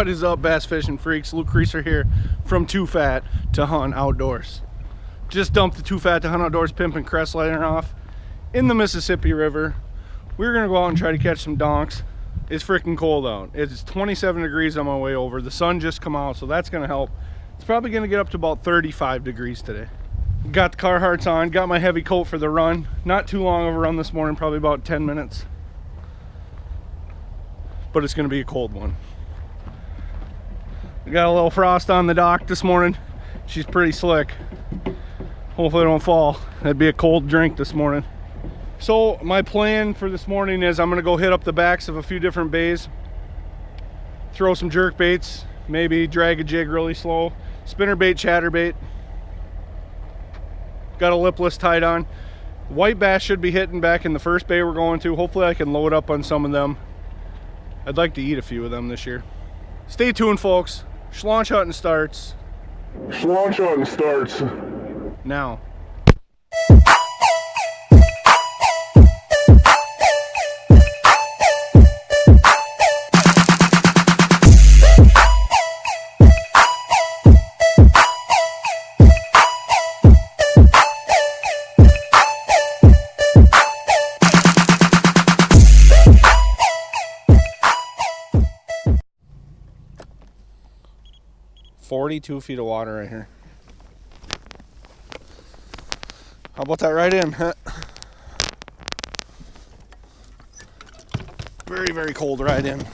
What is up, bass fishing freaks? Luke Creaser here from Too Fat to Hunt Outdoors. Just dumped the Too Fat to Hunt Outdoors pimp and crest liner off in the Mississippi River. We're gonna go out and try to catch some donks. It's freaking cold out. It's 27 degrees on my way over. The sun just come out, so that's gonna help. It's probably gonna get up to about 35 degrees today. Got the Carhartts on, got my heavy coat for the run. Not too long of a run this morning, probably about 10 minutes. But it's gonna be a cold one. We got a little frost on the dock this morning. She's pretty slick. Hopefully it don't fall. That'd be a cold drink this morning. So my plan for this morning is I'm gonna go hit up the backs of a few different bays, throw some jerk baits, maybe drag a jig really slow, spinnerbait, chatterbait. Got a lipless tied on. White bass should be hitting back in the first bay we're going to. Hopefully I can load up on some of them. I'd like to eat a few of them this year. Stay tuned, folks. Schlaunch hunting starts. Schlaunch hunting starts now. "42 feet of water right here. How about that right in, huh? Very, very cold right in.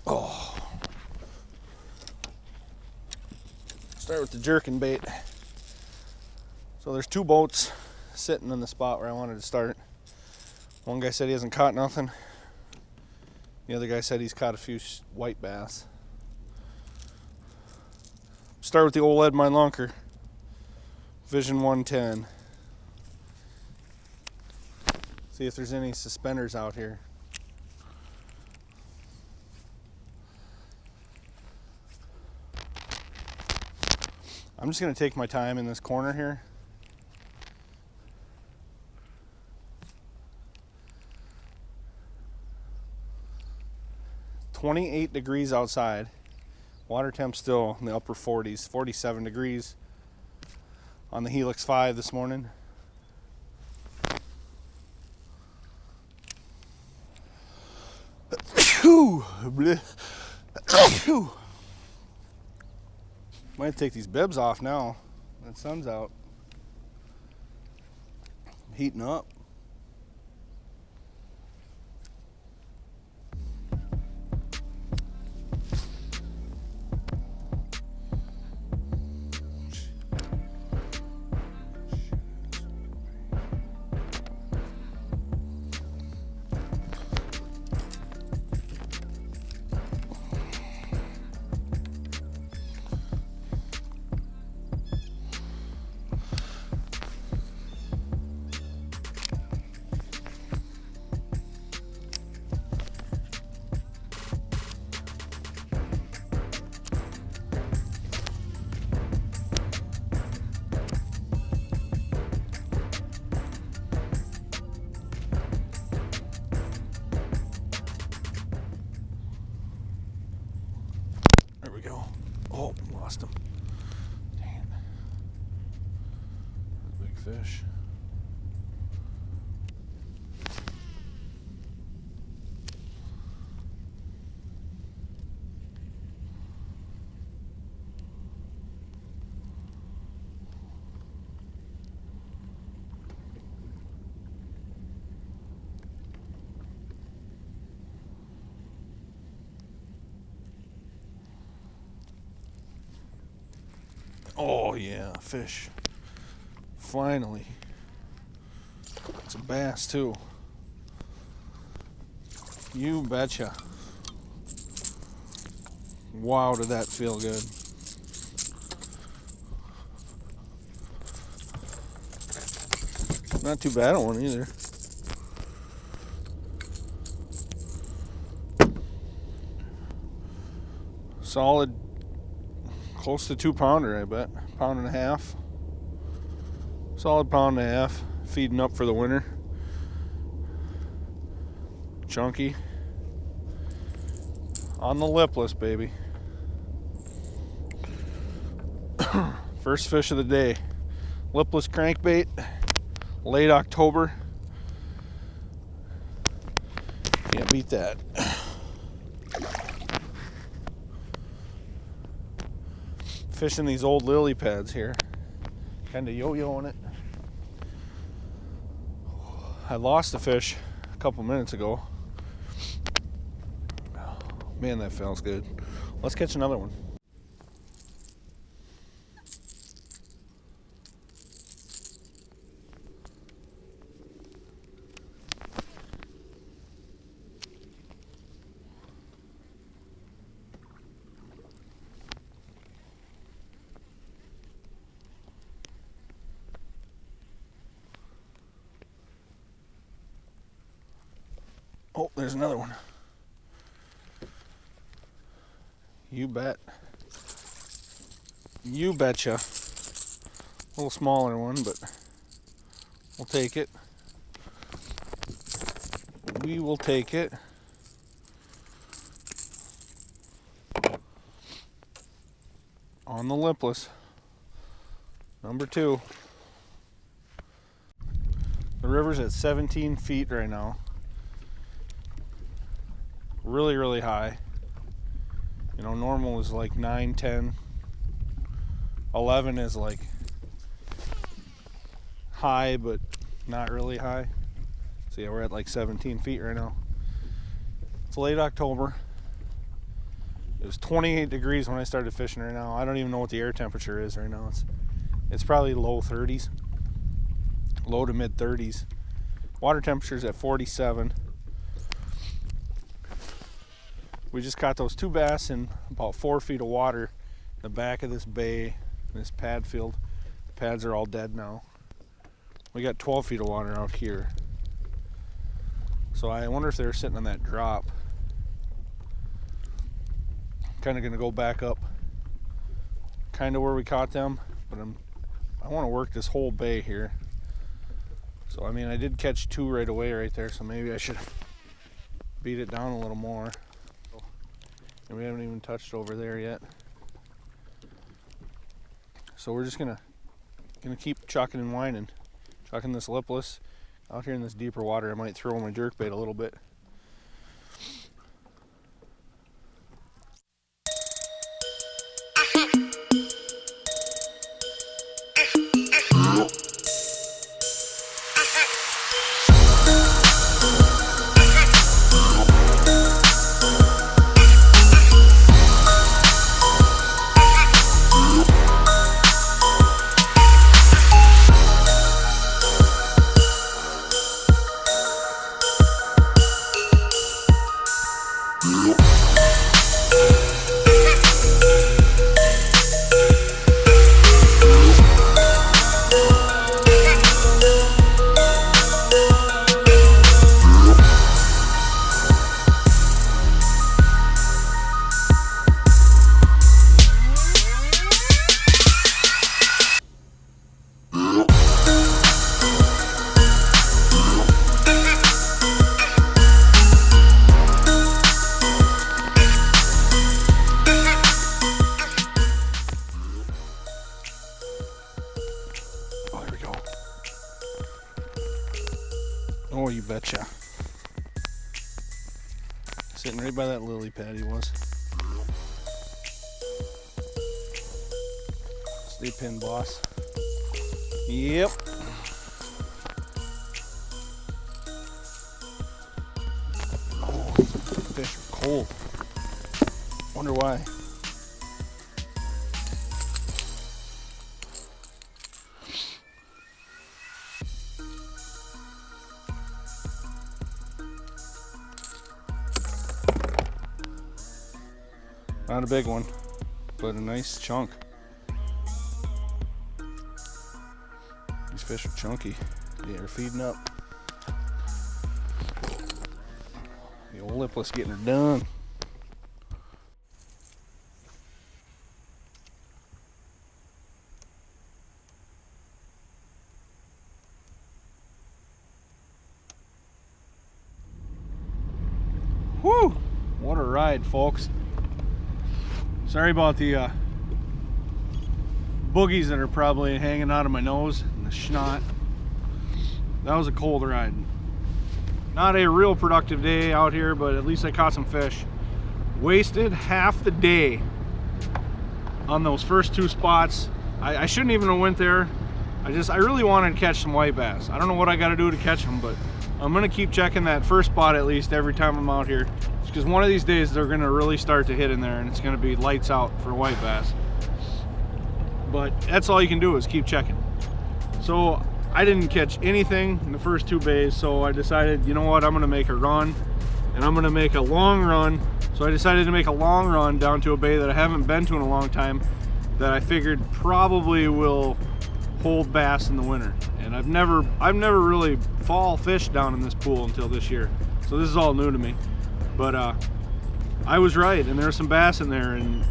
Oh. Start with the jerking bait. So there's two boats sitting in the spot where I wanted to start. One guy said he hasn't caught nothing. The other guy said he's caught a few white bass. Start with the old Lead Mine Lunker, Vision 110. See if there's any suspenders out here. I'm just gonna take my time in this corner here. "28 degrees outside. Water temp still in the upper 40s, 47 degrees on the Helix 5 this morning. Might take these bibs off now. The sun's out. Heating up. There we go. Oh, lost him. Dang. That's a big fish. Oh yeah, fish. Finally. It's a bass too. You betcha. Wow, did that feel good. Not too bad on one either. Solid, close to 2 pounder, I bet. Pound and a half. Solid pound and a half. Feeding up for the winter. Chunky. On the lipless, baby. First fish of the day. Lipless crankbait. Late October. Can't beat that. Fishing these old lily pads here. Kind of yo-yoing it. I lost a fish a couple minutes ago. Man, that feels good. Let's catch another one. Oh, there's another one. You bet. You betcha. A little smaller one, but we'll take it. We will take it. On the lipless. Number 2. The river's at 17 feet right now. Really, really high. You know, normal is like 9, 10. 11 is like high, but not really high. So yeah, we're at like 17 feet right now. It's late October. It was 28 degrees when I started fishing right now. I don't even know what the air temperature is right now. It's probably low 30s. Low to mid 30s. Water temperature's at 47. We just caught those 2 bass in about 4 feet of water in the back of this bay, this pad field. The pads are all dead now. We got 12 feet of water out here. So I wonder if they're sitting on that drop. Kind of going to go back up kind of where we caught them, but I want to work this whole bay here. So I mean, I did catch 2 right away right there, so maybe I should beat it down a little more. And we haven't even touched over there yet. So we're just gonna keep chucking and whining. Chucking this lipless. Out here in this deeper water, I might throw my jerkbait a little bit. Oh, you betcha. Sitting right by that lily pad he was. Stay pinned, boss. Yep. Oh, fish are cold. Wonder why. Not a big one, but a nice chunk. These fish are chunky. They are feeding up. The old lipless getting her done. Whew! What a ride, folks. Sorry about the boogies that are probably hanging out of my nose and the snot. That was a cold ride. Not a real productive day out here, but at least I caught some fish. Wasted half the day on those first two spots. I shouldn't even have went there. I really wanted to catch some white bass. I don't know what I got to do to catch them, but I'm gonna keep checking that first spot at least every time I'm out here, because one of these days they're gonna really start to hit in there and it's gonna be lights out for white bass. But that's all you can do is keep checking. So I didn't catch anything in the first two bays, so I decided, you know what, I'm gonna make a run, and I'm gonna make a long run. So I decided to make a long run down to a bay that I haven't been to in a long time, that I figured probably will hold bass in the winter. And I've never really fall fished down in this pool until this year, so this is all new to me. But I was right, and there were some bass in there, and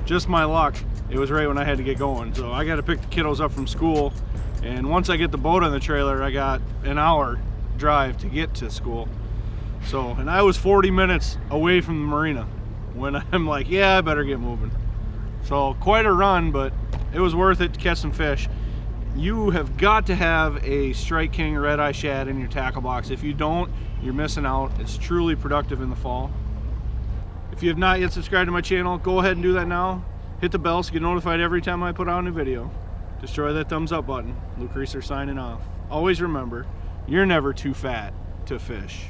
just my luck, it was right when I had to get going. So I got to pick the kiddos up from school, and once I get the boat on the trailer, I got an hour drive to get to school. So, and I was 40 minutes away from the marina when I'm like, yeah, I better get moving. So quite a run, but it was worth it to catch some fish. You have got to have a Strike King Red Eye Shad in your tackle box. If you don't, you're missing out. It's truly productive in the fall. If you have not yet subscribed to my channel, go ahead and do that now. Hit the bell so you get notified every time I put out a new video. Destroy that thumbs up button. Luke Reeser signing off. Always remember, you're never too fat to fish.